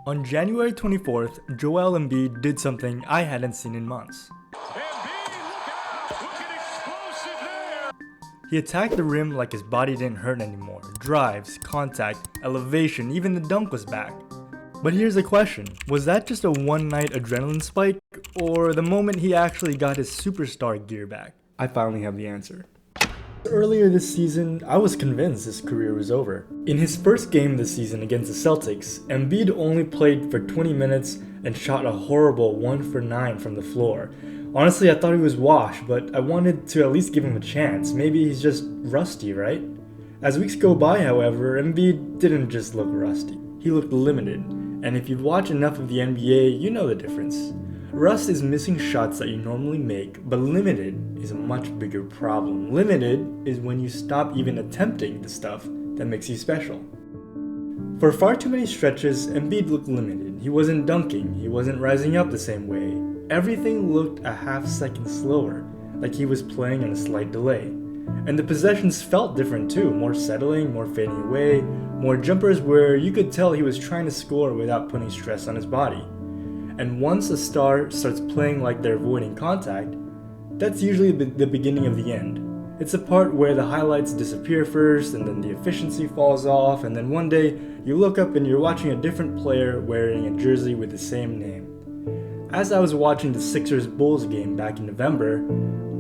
On January 24th, Joel Embiid did something I hadn't seen in months. Embiid, look out! Look at explosive there! He attacked the rim like his body didn't hurt anymore. Drives, contact, elevation, even the dunk was back. But here's the question, was that just a one-night adrenaline spike, or the moment he actually got his superstar gear back? I finally have the answer. Earlier this season, I was convinced his career was over. In his first game this season against the Celtics, Embiid only played for 20 minutes and shot a horrible 1 for 9 from the floor. Honestly, I thought he was washed, but I wanted to at least give him a chance. Maybe he's just rusty, right? As weeks go by, however, Embiid didn't just look rusty. He looked limited, and if you watch enough of the NBA, you know the difference. Rust is missing shots that you normally make, but limited is a much bigger problem. Limited is when you stop even attempting the stuff that makes you special. For far too many stretches, Embiid looked limited. He wasn't dunking, he wasn't rising up the same way. Everything looked a half second slower, like he was playing on a slight delay. And the possessions felt different too, more settling, more fading away, more jumpers where you could tell he was trying to score without putting stress on his body. And once a star starts playing like they're avoiding contact, that's usually the beginning of the end. It's the part where the highlights disappear first, and then the efficiency falls off, and then one day you look up and you're watching a different player wearing a jersey with the same name. As I was watching the Sixers-Bulls game back in November,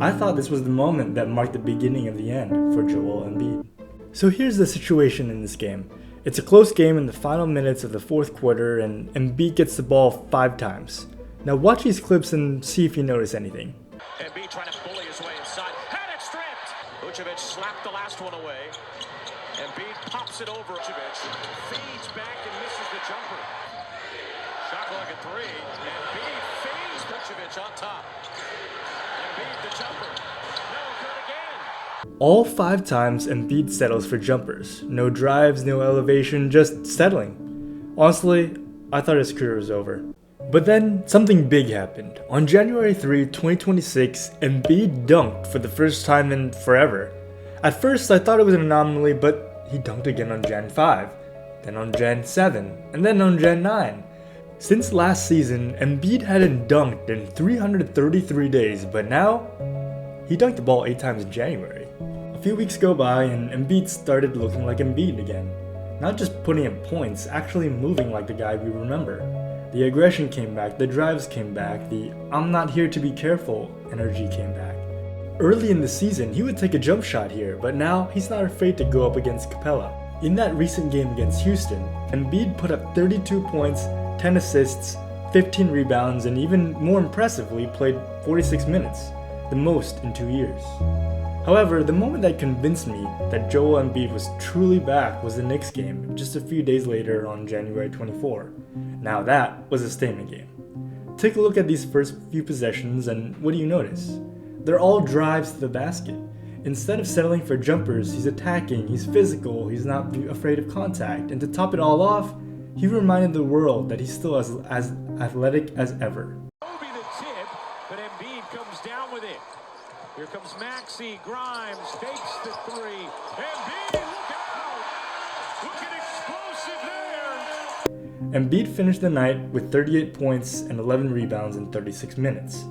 I thought this was the moment that marked the beginning of the end for Joel Embiid. So here's the situation in this game. It's a close game in the final minutes of the fourth quarter, and Embiid gets the ball 5 times. Now watch these clips and see if you notice anything. Embiid trying to bully his way inside. Had it stripped! Vucevic slapped the last one away. Embiid pops it over Vucevic. Feeds back and misses the jumper. Shot clock at 3. Embiid feeds Vucevic on top. Embiid the jumper. No good again. All 5 times Embiid settles for jumpers. No drives, no elevation, just settling. Honestly, I thought his career was over. But then, something big happened. On January 3, 2026, Embiid dunked for the first time in forever. At first, I thought it was an anomaly, but he dunked again on Jan 5, then on Jan 7, and then on Jan 9. Since last season, Embiid hadn't dunked in 333 days, but now, he dunked the ball 8 times in January. A few weeks go by and Embiid started looking like Embiid again. Not just putting up points, actually moving like the guy we remember. The aggression came back, the drives came back, the "I'm not here to be careful" energy came back. Early in the season, he would take a jump shot here, but now he's not afraid to go up against Capella. In that recent game against Houston, Embiid put up 32 points, 10 assists, 15 rebounds, and even more impressively played 46 minutes, the most in 2 years. However, the moment that convinced me that Joel Embiid was truly back was the Knicks game, just a few days later on January 24. Now that was a statement game. Take a look at these first few possessions and what do you notice? They're all drives to the basket. Instead of settling for jumpers, he's attacking, he's physical, he's not afraid of contact, and to top it all off, he reminded the world that he's still as athletic as ever. Kobe the tip, but Embiid comes down with it. Here comes Maxey, Grimes, fakes the 3. Embiid, look out! Look at explosive there! Embiid finished the night with 38 points and 11 rebounds in 36 minutes.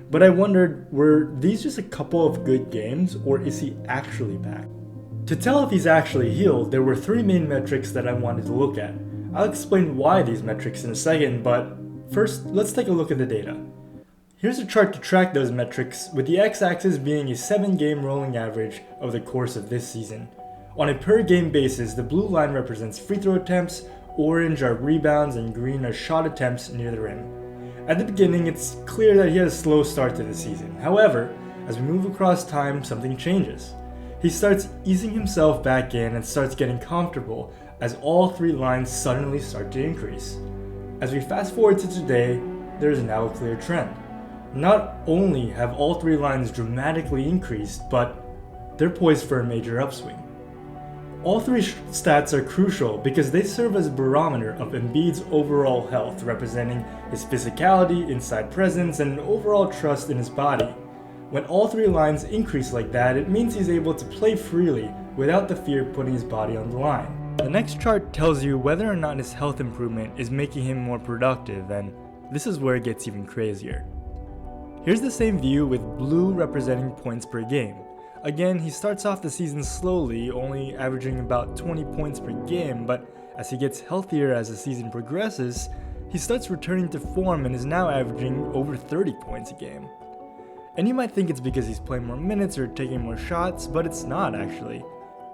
But I wondered, were these just a couple of good games, or is he actually back? To tell if he's actually healed, there were 3 main metrics that I wanted to look at. I'll explain why these metrics in a second, but first, let's take a look at the data. Here's a chart to track those metrics, with the x-axis being a 7-game rolling average over the course of this season. On a per-game basis, the blue line represents free throw attempts, orange are rebounds, and green are shot attempts near the rim. At the beginning, it's clear that he had a slow start to the season. However, as we move across time, something changes. He starts easing himself back in and starts getting comfortable as all 3 lines suddenly start to increase. As we fast forward to today, there is now a clear trend. Not only have all 3 lines dramatically increased, but they're poised for a major upswing. All 3 stats are crucial because they serve as a barometer of Embiid's overall health, representing his physicality, inside presence, and overall trust in his body. When all 3 lines increase like that, it means he's able to play freely without the fear of putting his body on the line. The next chart tells you whether or not his health improvement is making him more productive, and this is where it gets even crazier. Here's the same view with blue representing points per game. Again, he starts off the season slowly, only averaging about 20 points per game, but as he gets healthier as the season progresses, he starts returning to form and is now averaging over 30 points a game. And you might think it's because he's playing more minutes or taking more shots, but it's not actually.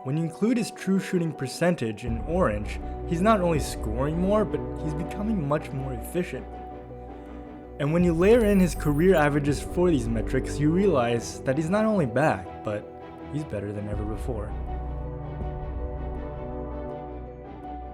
When you include his true shooting percentage in orange, he's not only scoring more, but he's becoming much more efficient. And when you layer in his career averages for these metrics, you realize that he's not only back, but he's better than ever before.